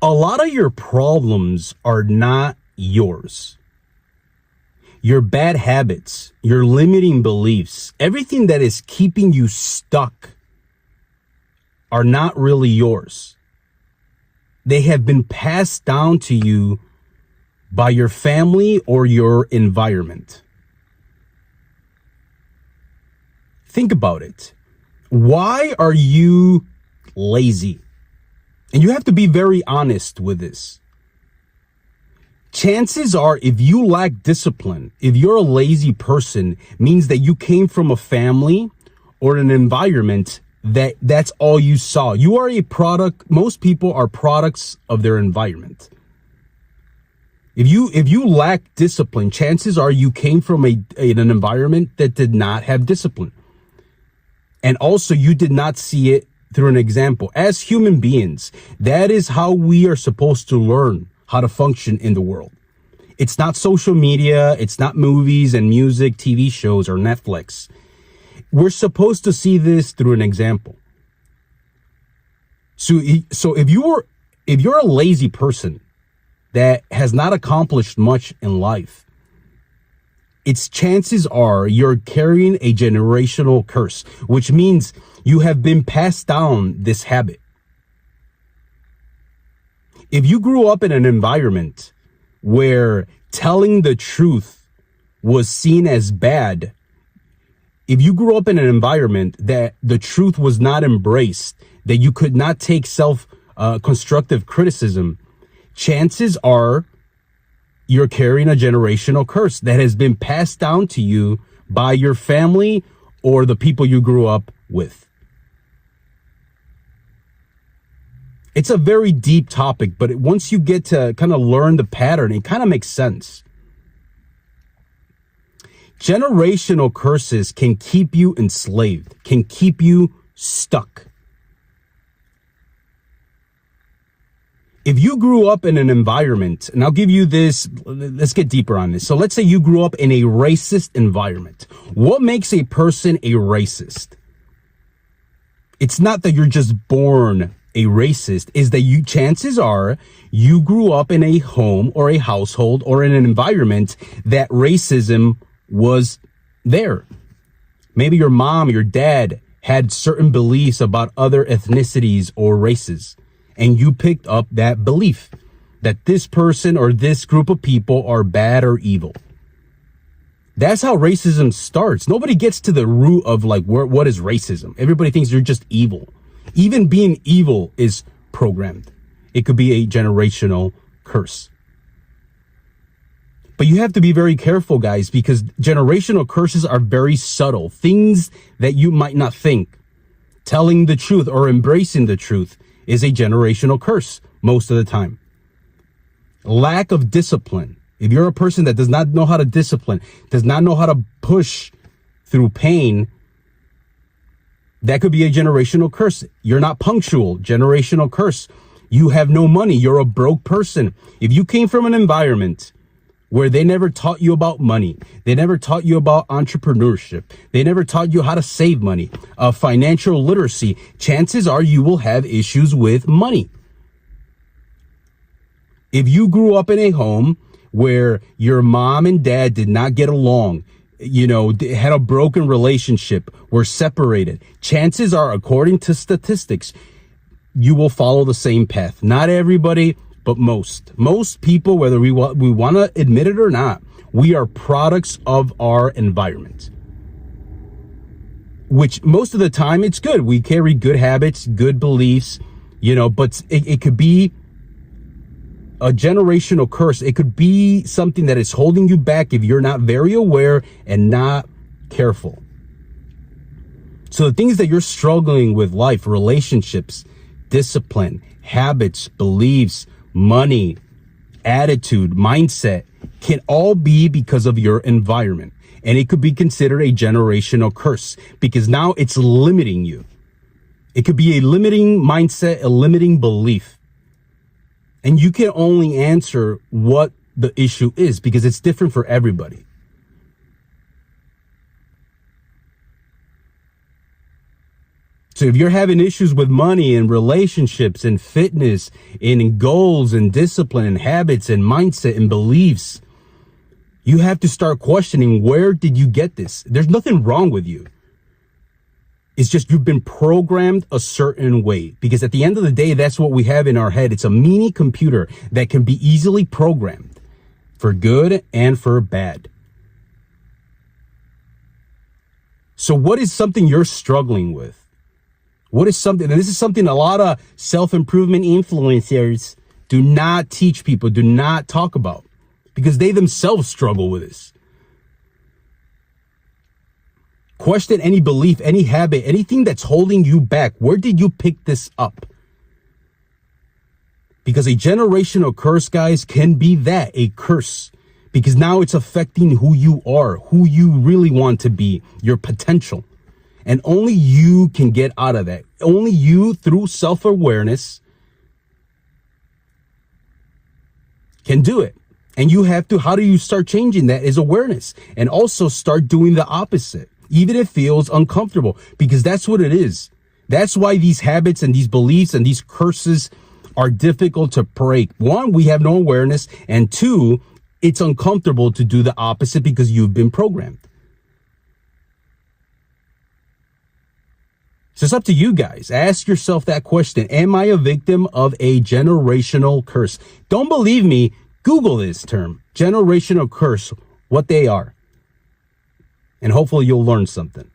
A lot of your problems are not yours. Your bad habits, your limiting beliefs, everything that is keeping you stuck are not really yours. They have been passed down to you by your family or your environment. Think about it. Why are you lazy? And you have to be very honest with this. Chances are, if you lack discipline, if you're a lazy person, means that you came from a family or an environment that's all you saw. You are a product. Most people are products of their environment. If you lack discipline, chances are you came from an environment that did not have discipline. And also you did not see it through an example. As human beings, that is how we are supposed to learn how to function in the world. It's not social media. It's not movies and music, TV shows, or Netflix. We're supposed to see this through an example. So if you're a lazy person that has not accomplished much in life, its chances are you're carrying a generational curse, which means you have been passed down this habit. If you grew up in an environment where telling the truth was seen as bad, if you grew up in an environment that the truth was not embraced, that you could not take constructive criticism, chances are you're carrying a generational curse that has been passed down to you by your family or the people you grew up with. It's a very deep topic, but once you get to kind of learn the pattern, it kind of makes sense. Generational curses can keep you enslaved, can keep you stuck. If you grew up in an environment, and I'll give you this, let's get deeper on this. So let's say you grew up in a racist environment. What makes a person a racist? It's not that you're just born a racist, is that chances are you grew up in a home or a household or in an environment that racism was there. Maybe your mom, your dad had certain beliefs about other ethnicities or races, and you picked up that belief that this person or this group of people are bad or evil. That's how racism starts. Nobody gets to the root of what is racism. Everybody thinks you're just evil. Even being evil is programmed. It could be a generational curse. But you have to be very careful, guys, because generational curses are very subtle. Things that you might not think. Telling the truth or embracing the truth is a generational curse most of the time. Lack of discipline. If you're a person that does not know how to discipline, does not know how to push through pain, that could be a generational curse. You're not punctual, generational curse. You have no money. You're a broke person. If you came from an environment where they never taught you about money, they never taught you about entrepreneurship, they never taught you how to save money, financial literacy, chances are you will have issues with money. If you grew up in a home where your mom and dad did not get along, had a broken relationship, were separated, chances are, according to statistics, you will follow the same path. Not everybody, but most people, whether we want to admit it or not, we are products of our environment, which most of the time it's good. We carry good habits, good beliefs, but it could be a generational curse. It could be something that is holding you back if you're not very aware and not careful. So the things that you're struggling with, life, relationships, discipline, habits, beliefs, money, attitude, mindset, can all be because of your environment. And it could be considered a generational curse because now it's limiting you. It could be a limiting mindset, a limiting belief. And you can only answer what the issue is because it's different for everybody. So if you're having issues with money and relationships and fitness and in goals and discipline and habits and mindset and beliefs, you have to start questioning, where did you get this? There's nothing wrong with you. It's just you've been programmed a certain way, because at the end of the day, that's what we have in our head. It's a mini computer that can be easily programmed for good and for bad. So what is something you're struggling with? What is something, and this is something a lot of self-improvement influencers do not teach people, do not talk about, because they themselves struggle with this. Question any belief, any habit, anything that's holding you back. Where did you pick this up? Because a generational curse, guys, can be that, a curse. Because now it's affecting who you are, who you really want to be, your potential. And only you can get out of that. Only you, through self-awareness, can do it. And you have to, how do you start changing that is awareness. And also start doing the opposite, even if it feels uncomfortable, because that's what it is. That's why these habits and these beliefs and these curses are difficult to break. One, we have no awareness. And two, it's uncomfortable to do the opposite because you've been programmed. So it's up to you guys. Ask yourself that question. Am I a victim of a generational curse? Don't believe me? Google this term, generational curse, what they are. And hopefully you'll learn something.